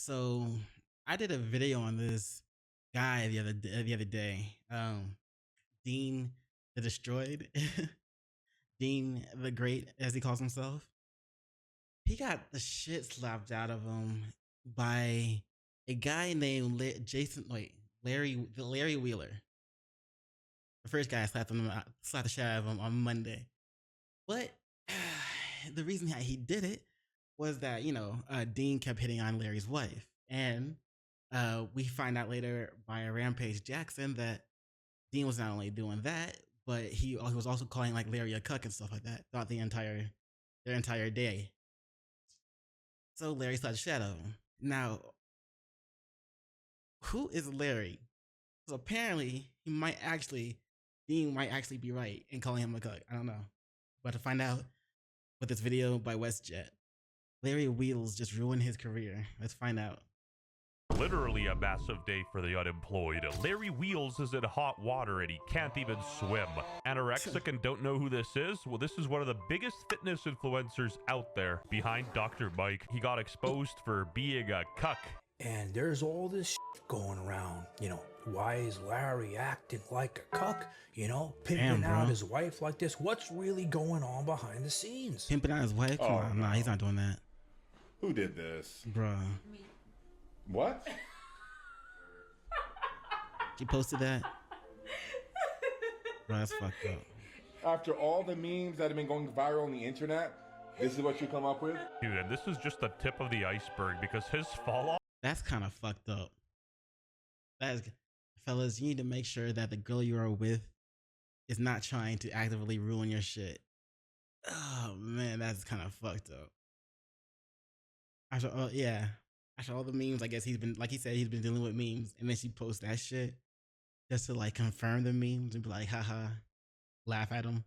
So I did a video on this guy the other day. Dean the Destroyed, Dean the Great, as he calls himself. He got the shit slapped out of him by a guy named Larry Wheeler. The first guy slapped the shit out of him on Monday. But the reason he did it was that, Dean kept hitting on Larry's wife. And we find out later by Rampage Jackson that Dean was not only doing that, but he was also calling like Larry a cuck and stuff like that throughout their entire day. So Larry slapped the shit out of him. Now, who is Larry? So apparently Dean might actually be right in calling him a cuck. I don't know. But to find out with this video by WestJett, Larry Wheels just ruined his career. Let's find out. Literally a massive day for the unemployed. Larry Wheels is in hot water and he can't even swim. Anorexic and don't know who this is? Well, this is one of the biggest fitness influencers out there. Behind Dr. Mike, he got exposed for being a cuck. And there's all this shit going around, why is Larry acting like a cuck? Pimping out his wife like this. What's really going on behind the scenes? Pimping out his wife? Come on, nah, he's not doing that. Who did this? Bruh. Me. What? She posted that? Bro, that's fucked up. After all the memes that have been going viral on the internet, this is what you come up with? Dude, and this is just the tip of the iceberg because his fall off. That's kind of fucked up. Fellas, you need to make sure that the girl you are with is not trying to actively ruin your shit. Oh man, that's kind of fucked up. After all the memes, I guess he's been dealing with memes, and then she posts that shit just to like confirm the memes and be like, haha, laugh at them.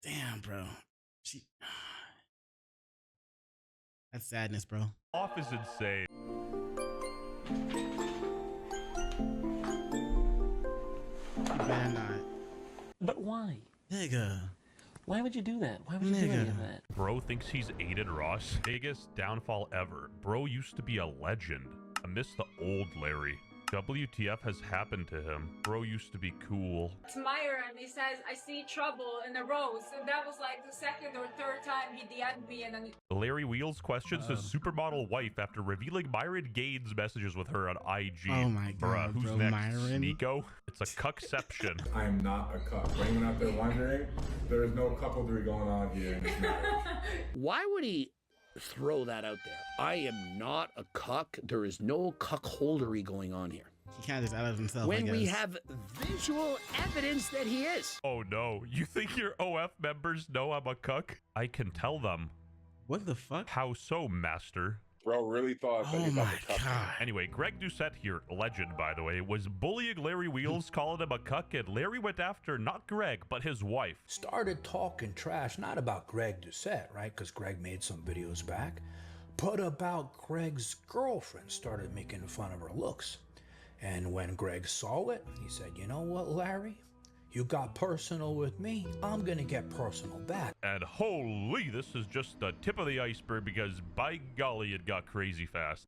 Damn, bro. That's sadness, bro. Off is insane. You better not. But why? Nigga. Why would you do that? Why would you do any of that? Bro thinks he's Aiden Ross. Biggest downfall ever. Bro used to be a legend. I miss the old Larry. WTF has happened to him? Bro used to be cool. It's Myron. He says, I see trouble in the rose. And that was like the second or third time he DM'd me. And then Larry Wheels questions his supermodel wife after revealing Myron Gaines' messages with her on IG. Oh my god, Bruh, who's bro, next? Myron? Nico? It's a cuckception. I am not a cuck. For anyone out there wondering, there is no couplery going on here in this marriage. Why would he throw that out there? I am not a cuck. There is no cuckoldery going on here. He kind of just out of himself, when I guess. we have visual evidence that he is. Oh no, you think your OF members know I'm a cuck? I can tell them. What the fuck? How so, master? Bro really thought that Oh he was my a cuck. god. Anyway, Greg Doucette here, legend by the way, was bullying Larry Wheels, calling him a cuck, and Larry went after not Greg, but his wife. Started talking trash, not about Greg Doucette, right? Because Greg made some videos back, but about Greg's girlfriend. Started making fun of her looks. And when Greg saw it, he said, you know what, Larry? You got personal with me, I'm gonna get personal back. And holy, this is just the tip of the iceberg because by golly, it got crazy fast.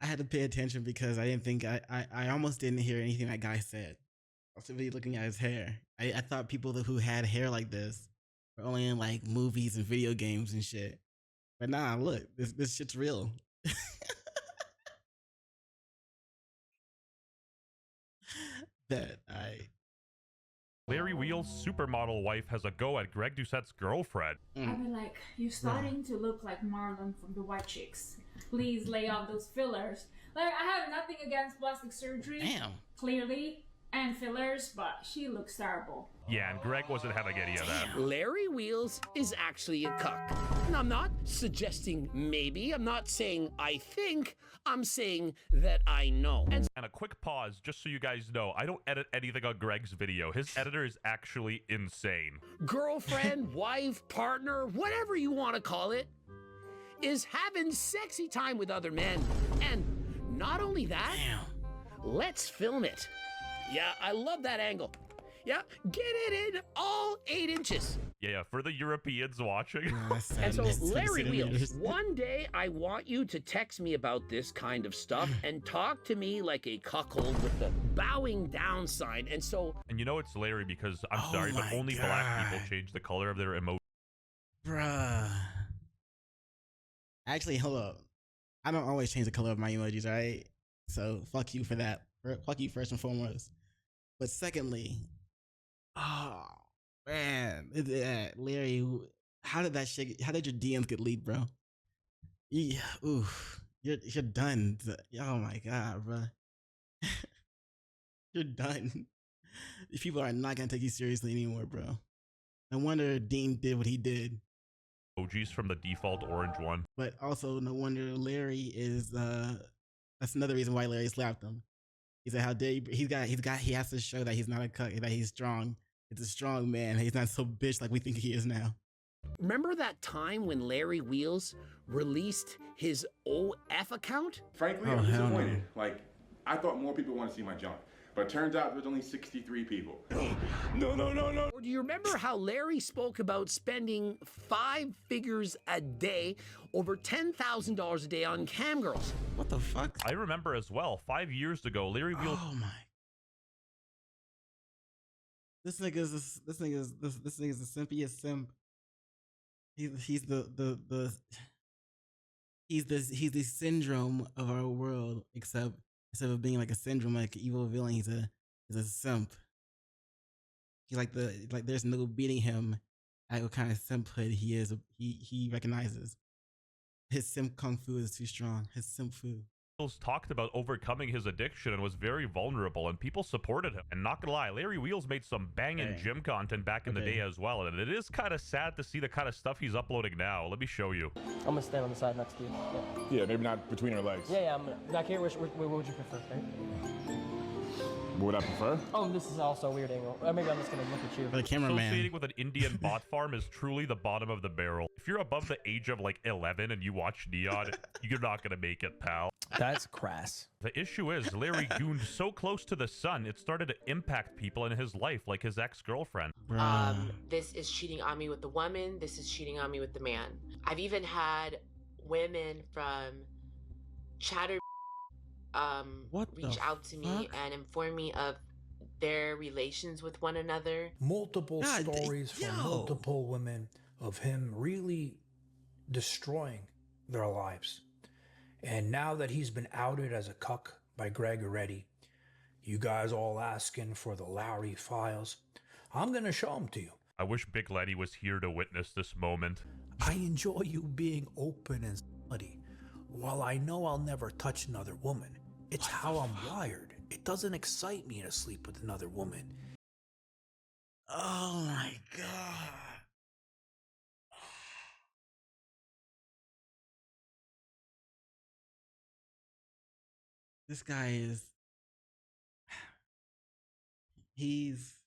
I had to pay attention because I didn't think I almost didn't hear anything that guy said. I was really looking at his hair. I thought people who had hair like this were only in like movies and video games and shit. But nah, look, this shit's real. Larry Wheels' supermodel wife has a go at Greg Doucette's girlfriend. I'd be like, you're starting to look like Marlon from the White Chicks. Please lay off those fillers. Like, I have nothing against plastic surgery. Damn. Clearly. And fillers, but she looks terrible. Yeah, and Greg wasn't having any of that. Larry Wheels is actually a cuck. And I'm not suggesting maybe. I'm not saying I think. I'm saying that I know. And a quick pause, just so you guys know, I don't edit anything on Greg's video. His editor is actually insane. Girlfriend, wife, partner, whatever you want to call it, is having sexy time with other men. And not only that, let's film it. Yeah, I love that angle. Yeah, get it in all 8 inches. Yeah, for the Europeans watching. Oh, that's And so, sadness, 20 Larry Wheels, centimeters. one day I want you to text me about this kind of stuff and talk to me like a cuckold with the bowing down sign. And so, And you know it's Larry because, I'm Oh sorry, but my only black people God. change the color of their emoji. Bruh. Actually, hold up. I don't always change the color of my emojis, right? So fuck you for that. Fuck you first and foremost. But secondly, oh man, Larry, how did that shit? How did your DMs get leaked, bro? Yeah, oof, you're done. Oh my god, bro, you're done. These people are not gonna take you seriously anymore, bro. No wonder Dean did what he did. Emojis from the default orange one. But also, no wonder Larry is. That's another reason why Larry slapped him. He said, "How dare you?" He has to show that he's not a cuck, that he's strong. It's a strong man. He's not so bitch like we think he is now. remember that time when Larry Wheels released his OF account? Frankly, Oh, I'm hell no. disappointed. Like, I thought more people want to see my junk. But it turns out there's only 63 people. No. Or do you remember how Larry spoke about spending 5 figures a day, over $10,000 a day on cam girls? What the fuck? I remember as well, 5 years ago, Larry Wheels Oh my. This nigga's the simpiest simp. He's the syndrome of our world, except instead of being like a syndrome, like an evil villain, he's a simp. He's like there's no beating him at what kind of simphood he is. He recognizes his simp kung fu is too strong. His simp fu. talked about overcoming his addiction and was very vulnerable, and people supported him. And not gonna lie, Larry Wheels made some banging gym content back in the day as well, and it is kind of sad to see the kind of stuff he's uploading now. Let me show you. I'm gonna stand on the side next to you. Yeah, maybe not between her legs. Yeah, I'm gonna. Back here, what would you prefer? Right? What would I prefer? Oh, this is also a weird angle. Maybe I'm just gonna look at you. For the cameraman. Associating with an Indian bot farm is truly the bottom of the barrel. If you're above the age of like 11 and you watch Neon, you're not gonna make it, pal. That's crass. The issue is Larry gooned so close to the sun, it started to impact people in his life, like his ex-girlfriend. This is cheating on me with the woman. This is cheating on me with the man. I've even had women from Chatter reach out to me and inform me of their relations with one another. Multiple stories from multiple women of him really destroying their lives. And now that he's been outed as a cuck by Greg already, you guys all asking for the Lowry files, I'm gonna show them to you. I wish Big Letty was here to witness this moment. I enjoy you being open and slutty. While I know I'll never touch another woman, it's how I'm wired. It doesn't excite me to sleep with another woman. Oh my god. This guy is he's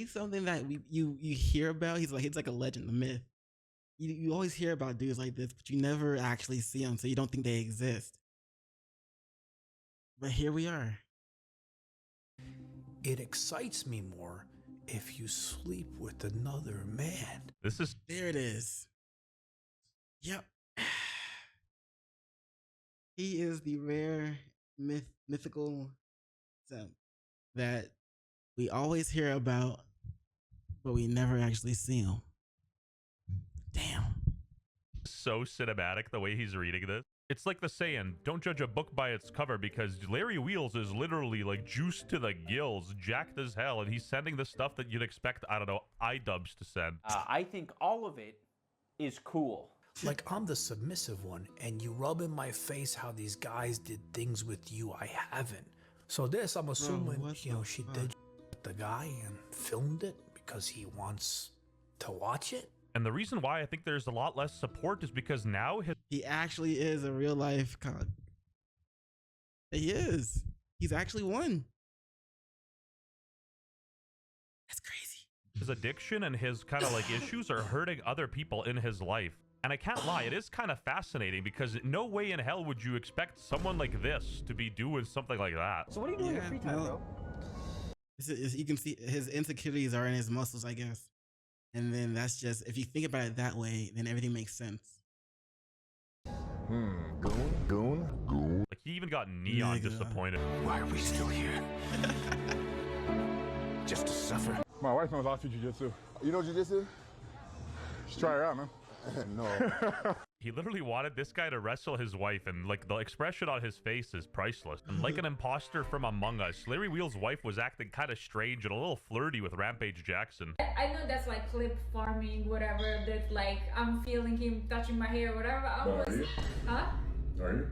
something that you hear about. He's like a legend, a myth. You always hear about dudes like this, but you never actually see them, so you don't think they exist. But here we are. It excites me more if you sleep with another man. There it is. Yep. He is the rare mythical simp that we always hear about, but we never actually see him. Damn. So cinematic the way he's reading this. It's like the saying, don't judge a book by its cover, because Larry Wheels is literally like juiced to the gills, jacked as hell, and he's sending the stuff that you'd expect, I don't know, iDubbbz to send. I think all of it is cool. Like I'm the submissive one, and you rub in my face how these guys did things with you I haven't. So this, I'm assuming, she did the guy and filmed it because he wants to watch it. And the reason why I think there's a lot less support is because now he actually is a real life cuck. He is. He's actually one. That's crazy. his addiction and his kind of like issues are hurting other people in his life. And I can't lie, it is kind of fascinating because no way in hell would you expect someone like this to be doing something like that. So what are you doing in your free time, bro? You can see his insecurities are in his muscles, I guess. And then that's just, if you think about it that way, then everything makes sense. Goon. Like, he even got Neon disappointed. Why are we still here? Just to suffer. My wife knows how to jiu-jitsu. You know jiu-jitsu? Just try her out, man. No. He literally wanted this guy to wrestle his wife, and like the expression on his face is priceless. And like an imposter from Among Us, Larry Wheel's wife was acting kind of strange and a little flirty with Rampage Jackson. I know that's like clip farming, whatever. That like I'm feeling him touching my hair, whatever. Are you? Huh? Are you?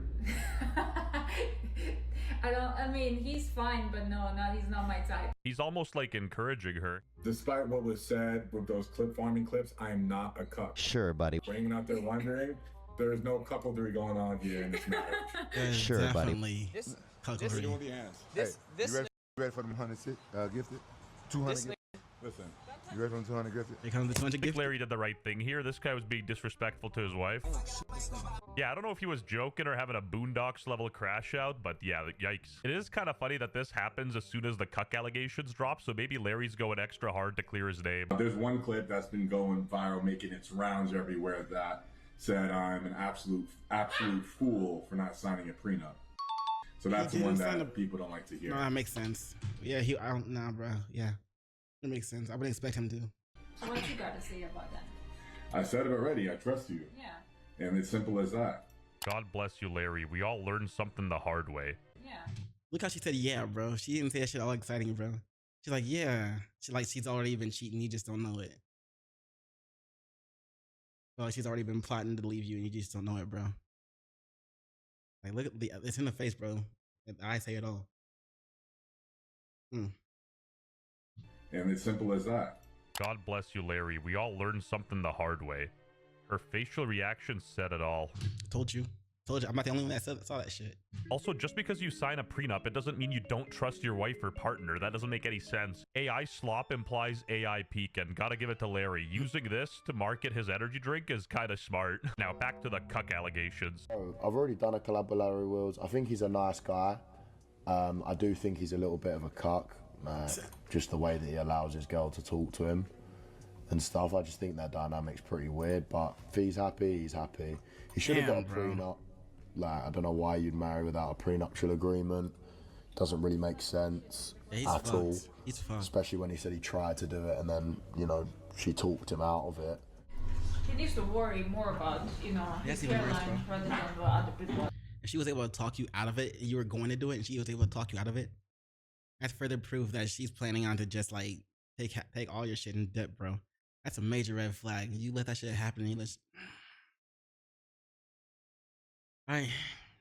I mean, he's fine, but no, he's not my type. He's almost like encouraging her. Despite what was said with those clip farming clips, I am not a cuck. Sure, buddy. For anyone out there wondering, there is no cuckoldry going on here in this marriage. Sure, definitely buddy. cuckoldry. You ready for them 100 gifted? 200 gifted? Listen, you ready for them 200 gifted? Here comes the 200 I think gifted. Larry did the right thing here. This guy was being disrespectful to his wife. Yeah, I don't know if he was joking or having a Boondocks level crash out, but yeah, yikes. It is kind of funny that this happens as soon as the cuck allegations drop, so maybe Larry's going extra hard to clear his name. There's one clip that's been going viral, making its rounds everywhere, that said I'm an absolute fool for not signing a prenup. So that's the one that people don't like to hear. No, that makes sense. Yeah, I don't, nah, bro. Yeah, it makes sense. I wouldn't expect him to. So what you got to say about that? I said it already. I trust you. Yeah. And it's simple as that. God bless you, Larry. We all learned something the hard way. Yeah. Look how she said, yeah, bro. She didn't say that shit all exciting, bro. She's like, yeah. She's already been cheating. You just don't know it. Well, she's already been plotting to leave you and you just don't know it, bro. Like, look at it's in the face, bro. I say it all. And it's simple as that. God bless you, Larry. We all learned something the hard way. Her facial reaction said it all. Told you. I'm not the only one that saw that shit. Also, just because you sign a prenup, it doesn't mean you don't trust your wife or partner. That doesn't make any sense. AI slop implies AI peak, and gotta give it to Larry. Using this to market his energy drink is kind of smart. Now, back to the cuck allegations. I've already done a collab with Larry Wheels. I think he's a nice guy. I do think he's a little bit of a cuck. Just the way that he allows his girl to talk to him and stuff. I just think that dynamic's pretty weird, but if he's happy, he's happy. He should have got a prenup. Like, I don't know why you'd marry without a prenuptial agreement. Doesn't really make sense at all. He's fucked. Especially when he said he tried to do it and then, you know, she talked him out of it. He needs to worry more about, you know, his hairline rather than the other people. If she was able to talk you out of it, and you were going to do it, and she was able to talk you out of it, that's further proof that she's planning on to just like take all your shit in debt, bro. That's a major red flag. You let that shit happen, and you let. All right,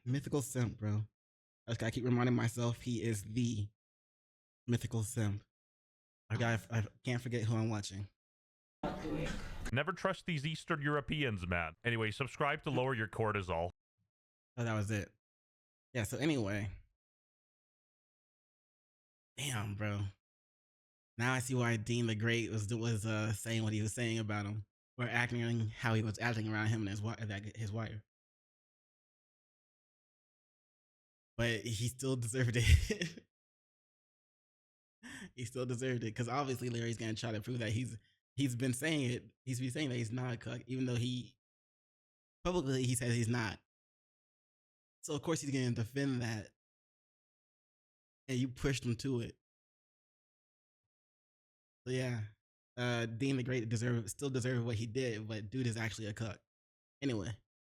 mythical simp, bro. I just gotta keep reminding myself he is the mythical simp. I can't forget who I'm watching. Never trust these Eastern Europeans, man. Anyway, subscribe to lower your cortisol. Oh, that was it. Yeah. So anyway. Damn, bro. Now I see why Dean the Great was saying what he was saying about him, or acting how he was acting around him and his wife. But he still deserved it. He still deserved it because obviously Larry's gonna try to prove that he's been saying it. He's been saying that he's not a cuck, even though he publicly he says he's not. So of course he's gonna defend that. And you pushed him to it. So yeah, Dean the Great still deserved what he did, but dude is actually a cuck. Anyway.